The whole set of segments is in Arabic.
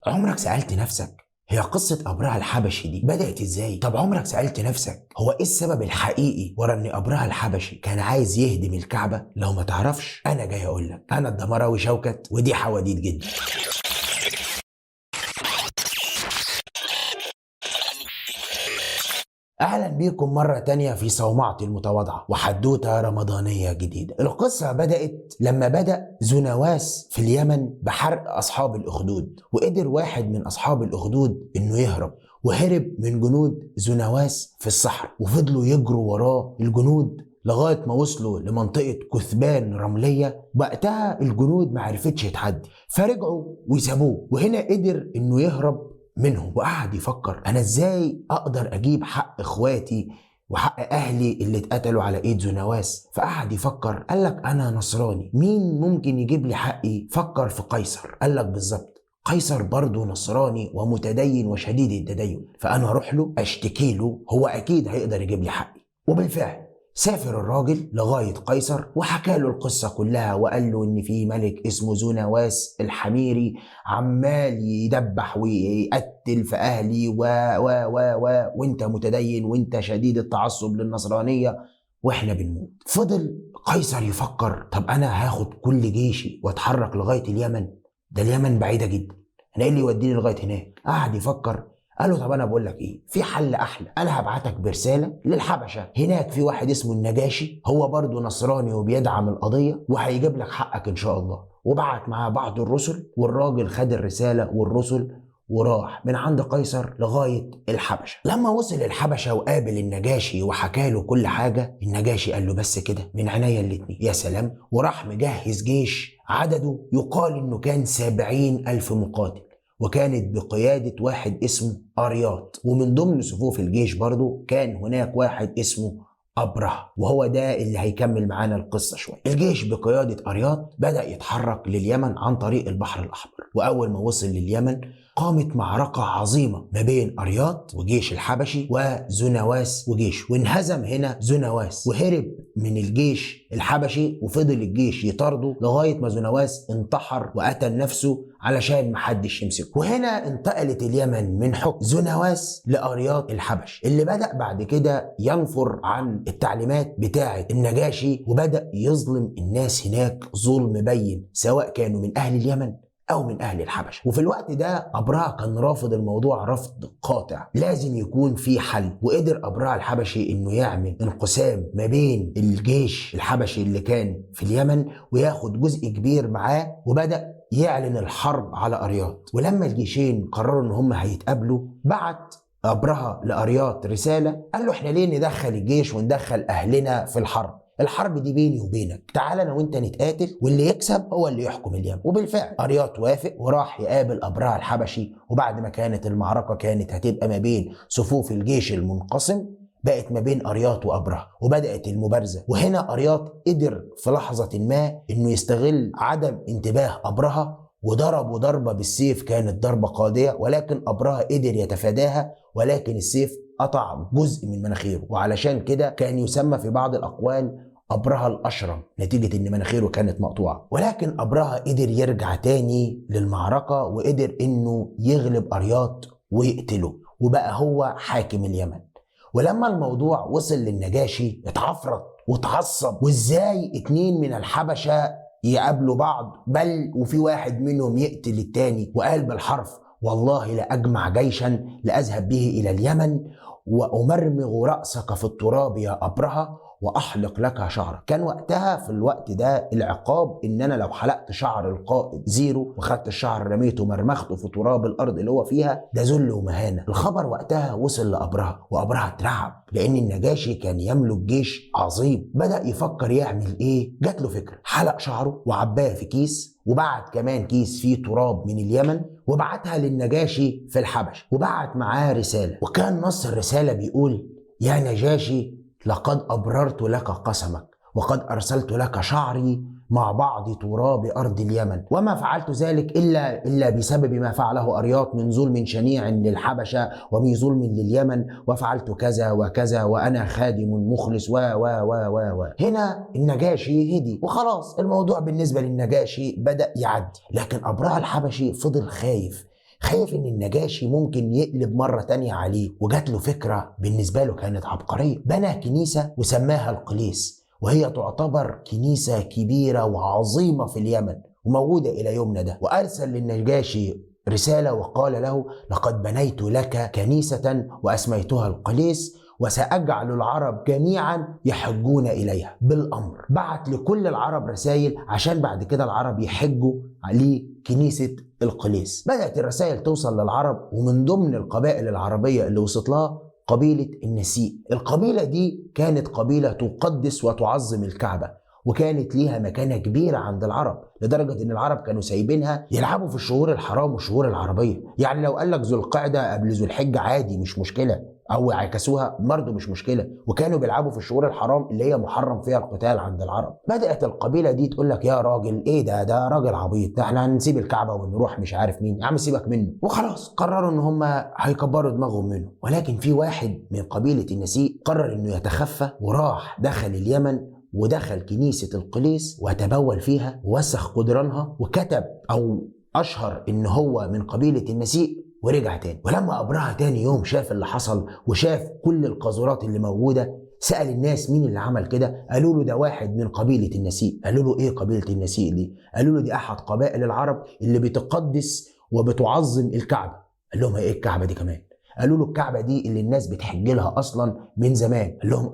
عمرك سألت نفسك هي قصة أبرهة الحبشي دي بدأت إزاي؟ طب عمرك سألت نفسك هو إيه السبب الحقيقي ورا إن أبرهة الحبشي كان عايز يهدم الكعبة؟ لو ما تعرفش أنا جاي أقولك. أنا الدمراوي شوكت ودي حواديت جدا. أهلا بيكم مرة تانية في صومعتي المتواضعة وحدوتة رمضانية جديدة. القصة بدأت لما بدأ ذو نواس في اليمن بحرق أصحاب الأخدود، وقدر واحد من أصحاب الأخدود إنه يهرب، وهرب من جنود ذو نواس في الصحراء، وفضلوا يجروا وراه الجنود لغاية ما وصلوا لمنطقة كثبان رملية. وقتها الجنود ما عرفتش تحدي فرجعوا وسابوه، وهنا قدر إنه يهرب منهم. وقعد يفكر انا ازاي اقدر اجيب حق اخواتي وحق اهلي اللي اتقتلوا على ايد ذو نواس. فقعد يفكر، قال لك انا نصراني، مين ممكن يجيب لي حقي؟ فكر في قيصر، قال لك بالظبط قيصر برضه نصراني ومتدين وشديد التدين، فانا اروح له اشتكي له، هو اكيد هيقدر يجيب لي حقي. وبالفعل سافر الراجل لغاية قيصر وحكى له القصة كلها، وقال له ان في ملك اسمه ذو نواس الحميري عمال يدبح ويقتل في اهلي وانت متدين وانت شديد التعصب للنصرانية واحنا بنموت. فضل قيصر يفكر، طب انا هاخد كل جيشي واتحرك لغاية اليمن، ده اليمن بعيدة جدا، انا ايه اللي يوديني لغاية هناك؟ قعد يفكر، قال له طب انا بقول لك ايه، في حل احلى، انا هبعتك برساله للحبشه، هناك في واحد اسمه النجاشي، هو برضه نصراني وبيدعم القضيه وهيجيب لك حقك ان شاء الله. وبعت معاه بعض الرسل، والراجل خد الرساله والرسل وراح من عند قيصر لغايه الحبشه. لما وصل الحبشه وقابل النجاشي وحكى له كل حاجه، النجاشي قال له بس كده من عينيا الاتنين، يا سلام. وراح مجهز جيش عدده يقال انه كان 70,000 مقاتل، وكانت بقيادة واحد اسمه أرياط، ومن ضمن صفوف الجيش برضو كان هناك واحد اسمه أبرهة، وهو ده اللي هيكمل معانا القصة شوية. الجيش بقيادة أرياط بدأ يتحرك لليمن عن طريق البحر الأحمر، وأول ما وصل لليمن قامت معركة عظيمة ما بين أرياط وجيش الحبشي وذو نواس وجيش، وانهزم هنا ذو نواس وهرب من الجيش الحبشي، وفضل الجيش يطارده لغاية ما ذو نواس انتحر وقتل نفسه علشان محدش يمسكه. وهنا انتقلت اليمن من حكم ذو نواس لأرياط الحبش، اللي بدأ بعد كده ينفر عن التعليمات بتاعة النجاشي، وبدأ يظلم الناس هناك ظلم بين، سواء كانوا من أهل اليمن أو من أهل الحبش. وفي الوقت ده أبرهة كان رافض الموضوع رفض قاطع، لازم يكون في حل. وقدر أبرهة الحبشي إنه يعمل انقسام ما بين الجيش الحبشي اللي كان في اليمن وياخد جزء كبير معاه، وبدأ يعلن الحرب على أرياط. ولما الجيشين قرروا إن هم هيتقابلوا، بعت أبرهة لأرياط رسالة، قال له إحنا ليه ندخل الجيش وندخل أهلنا في الحرب دي بيني وبينك، تعال انا وانت نتقاتل واللي يكسب هو اللي يحكم اليمن. وبالفعل أرياط وافق وراح يقابل أبرهة الحبشي، وبعد ما كانت المعركة كانت هتبقى ما بين صفوف الجيش المنقسم، بقت ما بين أرياط وأبرهة، وبدأت المبارزة. وهنا أرياط قدر في لحظة ما إنه يستغل عدم انتباه أبرهة، وضرب ضربة بالسيف كانت ضربة قاضية، ولكن أبرهة قدر يتفاداها، ولكن السيف قطع جزء من مناخيره، وعلشان كده كان يسمى في بعض الأقوال أبرهة الأشرم نتيجة إن مناخيره كانت مقطوعة. ولكن أبرهة قدر يرجع تاني للمعركة، وقدر إنه يغلب أرياط ويقتله، وبقى هو حاكم اليمن. ولما الموضوع وصل للنجاشي اتعفرت واتعصب، وازاي اتنين من الحبشة يقابلوا بعض، بل وفي واحد منهم يقتل التاني، وقال بالحرف والله لأجمع جيشا لأذهب به إلى اليمن وأمرمغ رأسك في التراب يا أبرهة وأحلق لك شعرك. كان وقتها في الوقت ده العقاب إن أنا لو حلقت شعر القائد زيرو وخدت الشعر رميته مرمخته في تراب الأرض اللي هو فيها، ده ذل ومهانة. الخبر وقتها وصل لأبرهة، وأبرهة اترعب لأن النجاشي كان يملك جيش عظيم. بدأ يفكر يعمل إيه؟ جات له فكرة، حلق شعره وعباه في كيس، وبعت كمان كيس فيه تراب من اليمن وبعتها للنجاشي في الحبش، وبعت معاه رسالة. وكان نص الرسالة بيقول: يا نجاشي، لقد أبررت لك قسمك، وقد أرسلت لك شعري مع بعض تراب أرض اليمن، وما فعلت ذلك إلا بسبب ما فعله أرياط من ظلم شنيع للحبشة ومن ظلم لليمن، وفعلت كذا وكذا وأنا خادم مخلص و هنا النجاشي هدي وخلاص، الموضوع بالنسبة للنجاشي بدأ يعدي. لكن أبرهة الحبشي فضل خايف خايف ان النجاشي ممكن يقلب مرة تانية عليه، وجات له فكرة بالنسبة له كانت عبقرية. بنى كنيسة وسماها القليس، وهي تعتبر كنيسة كبيرة وعظيمة في اليمن وموجودة إلى يومنا ده. وأرسل للنجاشي رسالة وقال له: لقد بنيت لك كنيسة وأسميتها القليس، وسأجعل العرب جميعا يحجون إليها بالأمر. بعت لكل العرب رسائل عشان بعد كده العرب يحجوا لكنيسة القليس. بدأت الرسائل توصل للعرب، ومن ضمن القبائل العربية اللي وصلت لها قبيلة النسيء. القبيلة دي كانت قبيلة تقدس وتعظم الكعبة، وكانت ليها مكانة كبيرة عند العرب، لدرجة ان العرب كانوا سايبينها يلعبوا في الشهور الحرام والشهور العربية. يعني لو قال لك ذو القعدة قبل ذو الحجة عادي مش مشكلة، او عكسوها برضه مش مشكلة، وكانوا بيلعبوا في الشهور الحرام اللي هي محرم فيها القتال عند العرب. بدأت القبيلة دي تقول لك: يا راجل ايه ده راجل عبيط، ده احنا هنسيب الكعبة ونروح مش عارف مين، يا عم سيبك منه. وخلاص قرروا ان هم هيكبروا دماغهم منه. ولكن في واحد من قبيلة النسيء قرر انه يتخفى، وراح دخل اليمن ودخل كنيسة القليس وتبول فيها ووسخ قدرانها، وكتب أو أشهر إن هو من قبيلة النسيء، ورجع تاني. ولما أبرهة تاني يوم شاف اللي حصل وشاف كل القاذورات اللي موجودة، سأل الناس مين اللي عمل كده. قالوا له: ده واحد من قبيلة النسيء. قالوا له: إيه قبيلة النسيء دي؟ قالوا له: دي أحد قبائل العرب اللي بتقدس وبتعظم الكعبة. قال لهم: إيه الكعبة دي كمان؟ قالوا له: الكعبة دي اللي الناس بتحج لها أصلا من زمان. قال لهم: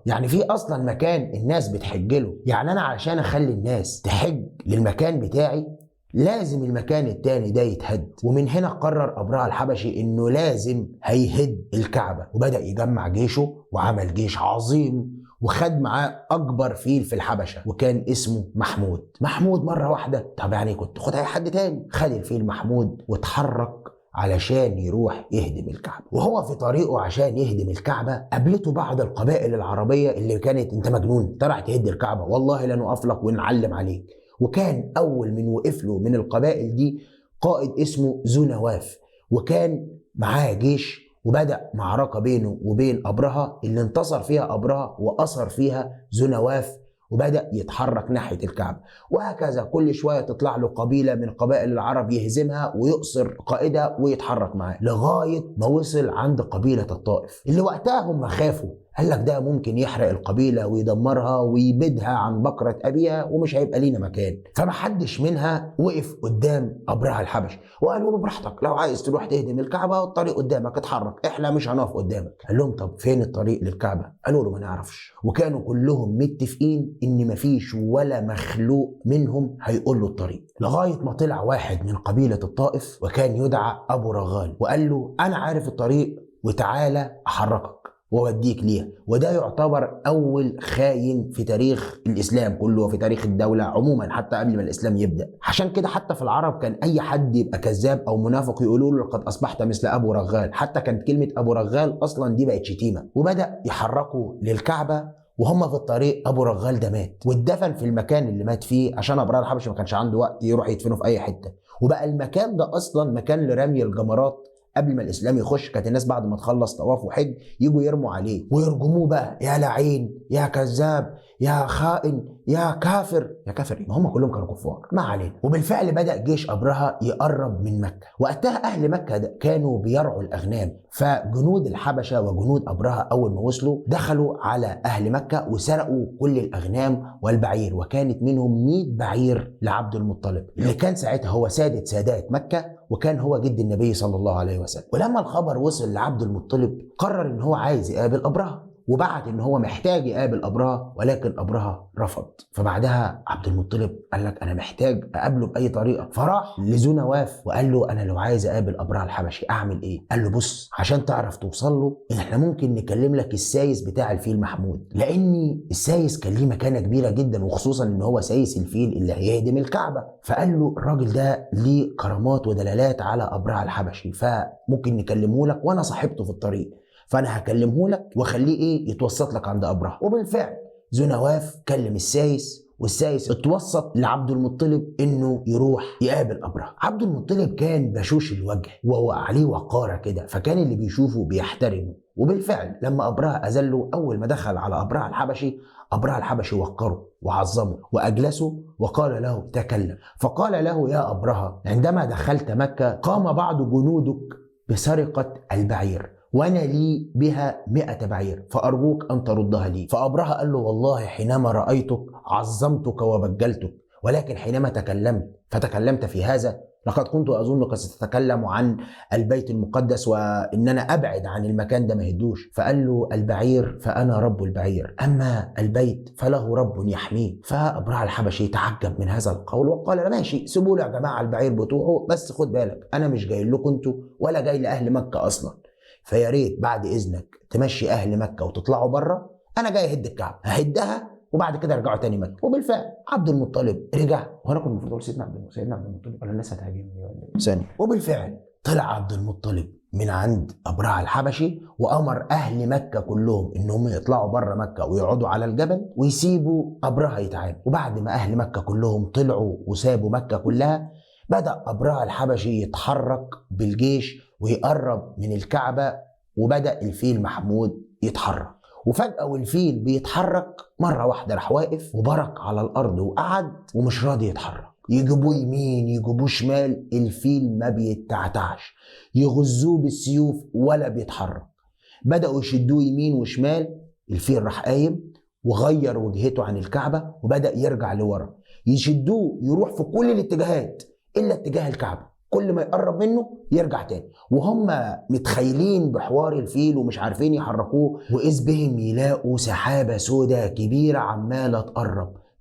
يعني في أصلا مكان الناس بتحج له، يعني أنا عشان أخلي الناس تحج للمكان بتاعي لازم المكان التاني ده يتهد. ومن هنا قرر أبرهة الحبشي إنه لازم هيهد الكعبة، وبدأ يجمع جيشه وعمل جيش عظيم، وخد معاه أكبر فيل في الحبشة وكان اسمه محمود. محمود مرة واحدة، طب يعني كنت خد أي حد تاني، خد الفيل محمود واتحرك علشان يروح يهدم الكعبة. وهو في طريقه عشان يهدم الكعبة قابلته بعض القبائل العربية اللي كانت: انت مجنون، انت راح تهد الكعبة، والله لا نقف لك ونعلم عليك. وكان اول من وقف له من القبائل دي قائد اسمه ذو نواف، وكان معاه جيش، وبدأ معركة بينه وبين أبرهة اللي انتصر فيها أبرهة وأسر فيها ذو نواف، وبدأ يتحرك ناحية الكعبة. وهكذا كل شوية تطلع له قبيلة من قبائل العرب يهزمها ويؤسر قائدها ويتحرك معاه، لغاية ما وصل عند قبيلة الطائف اللي وقتها هم خافوا. قال لك ده ممكن يحرق القبيلة ويدمرها ويبيدها عن بكرة أبيها ومش هيبقى لينا مكان. فمحدش منها وقف قدام أبرهة الحبشي، وقالوا له: براحتك، لو عايز تروح تهدم الكعبة الطريق قدامك، اتحرك، احنا مش هنقف قدامك. قال لهم: طب فين الطريق للكعبة؟ قالوا له: ما نعرفش. وكانوا كلهم متفقين ان مفيش ولا مخلوق منهم هيقول له الطريق، لغاية ما طلع واحد من قبيلة الطائف وكان يدعى أبو رغال، وقال له: أنا عارف الطريق وتعالى أحركك ووديك ليها. وده يعتبر أول خاين في تاريخ الإسلام كله وفي تاريخ الدولة عموما، حتى قبل ما الإسلام يبدأ. عشان كده حتى في العرب كان أي حد يبقى كذاب أو منافق يقولوا له: لقد أصبحت مثل أبو رغال. حتى كانت كلمة أبو رغال أصلا دي بقت شتيمة. وبدأ يحركوا للكعبة، وهم في الطريق أبو رغال ده مات واتدفن في المكان اللي مات فيه، عشان أبرهة الحبشي ما كانش عنده وقت يروح يدفنه في أي حتة. وبقى المكان ده أصلا مكان لرمي الجمرات. قبل ما الاسلام يخش كانت الناس بعد ما تخلص طواف وحج يجوا يرموا عليه ويرجموه بقى: يا لعين، يا كذاب، يا خائن، يا كافر. يا كافر ايه؟ ما هم كلهم كانوا كفار، ما علينا. وبالفعل بدأ جيش أبرهة يقرب من مكة. وقتها أهل مكة كانوا بيرعوا الأغنام، فجنود الحبشة وجنود أبرهة أول ما وصلوا دخلوا على أهل مكة وسرقوا كل الأغنام والبعير، وكانت منهم 100 بعير لعبد المطلب اللي كان ساعتها هو سادة سادات مكة، وكان هو جد النبي صلى الله عليه وسلم. ولما الخبر وصل لعبد المطلب قرر ان هو عايز يقابل أبرهة، وبعت ان هو محتاج يقابل أبرهة، ولكن أبرهة رفض. فبعدها عبد المطلب قال لك: انا محتاج اقابله باي طريقه. فراح لذو نواف وقال له: انا لو عايز اقابل أبرهة الحبشي اعمل ايه؟ قال له: بص، عشان تعرف توصل له احنا ممكن نكلم لك السايس بتاع الفيل محمود، لان السايس كان ليه مكانه كبيره جدا، وخصوصا ان هو سايس الفيل اللي هيهدم الكعبه. فقال له: الراجل ده ليه كرامات ودلالات على أبرهة الحبشي، فممكن نكلمه لك، وانا صاحبته في الطريق، فانا هكلمه لك واخليه يتوسط لك عند أبرهة. وبالفعل ذو نواف كلم السايس، والسايس اتوسط لعبد المطلب انه يروح يقابل أبرهة. عبد المطلب كان بشوش الوجه وهو عليه وقارة كده، فكان اللي بيشوفه بيحترمه وبالفعل لما أبرهة أذله، أول ما دخل على أبرهة الحبشي، أبرهة الحبشي وقره وعظمه وأجلسه وقال له تكلم. فقال له يا أبرهة عندما دخلت مكة قام بعض جنودك بسرقة البعير وأنا لي بها 100 بعير فأرجوك أن تردها لي. فأبرهة قال له والله حينما رأيتك عظمتك وبجلتك، ولكن حينما فتكلمت في هذا لقد كنت أظنك ستتكلم عن البيت المقدس وإن أنا أبعد عن المكان ده ما يهدوش. فقال له البعير فأنا رب البعير، أما البيت فله رب يحميه. فأبرهة الحبشي تعجب من هذا القول وقال ماشي سيبوا له يا جماعة البعير بتوعه، بس خد بالك أنا مش جاي لكم انتوا ولا جاي لأهل مكة أصلا، فيا ريت بعد إذنك تمشي أهل مكة وتطلعوا بره، أنا جاي أهد الكعبة، ههدها وبعد كده رجعوا تاني مكة. وبالفعل عبد المطلب رجع. وانا كنت المفروض اقول سيدنا عبد المطلب ولا الناس هتهاجمني ولا ايه؟ ثانية. وبالفعل طلع عبد المطلب من عند أبرهة الحبشي وأمر أهل مكة كلهم إنهم يطلعوا بره مكة ويقعدوا على الجبل ويسيبوا أبرهة يتعامل. وبعد ما أهل مكة كلهم طلعوا وسابوا مكة كلها، بدأ أبرهة الحبشي يتحرك بالجيش ويقرب من الكعبة، وبدأ الفيل محمود يتحرك. وفجأة والفيل بيتحرك مرة واحدة راح واقف وبرك على الأرض وقعد ومش راضي يتحرك. يجيبوه يمين يجيبوه شمال، الفيل ما بيتعتعش، يغزوه بالسيوف ولا بيتحرك. بدأوا يشدوه يمين وشمال، الفيل راح قايم وغير وجهته عن الكعبة وبدأ يرجع لورا. يشدوه يروح في كل الاتجاهات إلا اتجاه الكعبة، كل ما يقرب منه يرجع تاني. وهم متخيلين بحوار الفيل ومش عارفين يحركوه، وإذ بهم يلاقوا سحابة سوداء كبيرة عمالة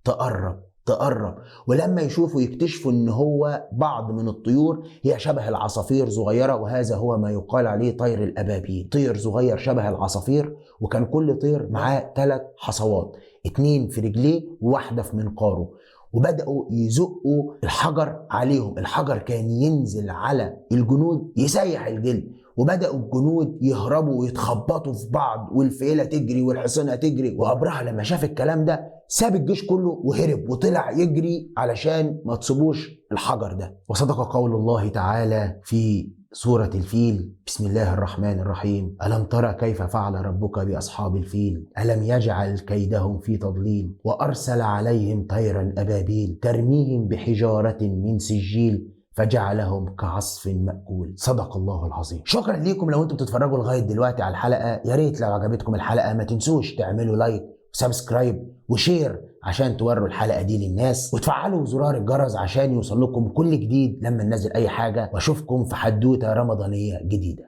تقرب. ولما يشوفوا يكتشفوا ان هو بعض من الطيور هي شبه العصافير صغيرة، وهذا هو ما يقال عليه طير الأبابيل، طير صغير شبه العصافير، وكان كل طير معاه 3 حصوات، 2 في رجليه وواحدة في منقاره. وبدأوا يزقوا الحجر عليهم، الحجر كان ينزل على الجنود يسيح الجلد، وبدأوا الجنود يهربوا ويتخبطوا في بعض، والفيلة تجري والحصينة تجري. وأبرهة لما شاف الكلام ده ساب الجيش كله وهرب وطلع يجري علشان ما تصيبوش الحجر ده. وصدق قول الله تعالى في سورة الفيل: بسم الله الرحمن الرحيم: ألم ترى كيف فعل ربك بأصحاب الفيل ألم يجعل كيدهم في تضليل وأرسل عليهم طيرا أبابيل ترميهم بحجارة من سجيل فجعلهم كعصف مأكول. صدق الله العظيم. شكرا ليكم لو انتم بتتفرجوا لغاية دلوقتي على الحلقة. يا ريت لو عجبتكم الحلقة ما تنسوش تعملوا لايك وسبسكرايب وشير عشان توروا الحلقة دي للناس، وتفعلوا زرار الجرس عشان يوصل لكم كل جديد لما ننزل اي حاجة. واشوفكم في حدوتة رمضانية جديدة.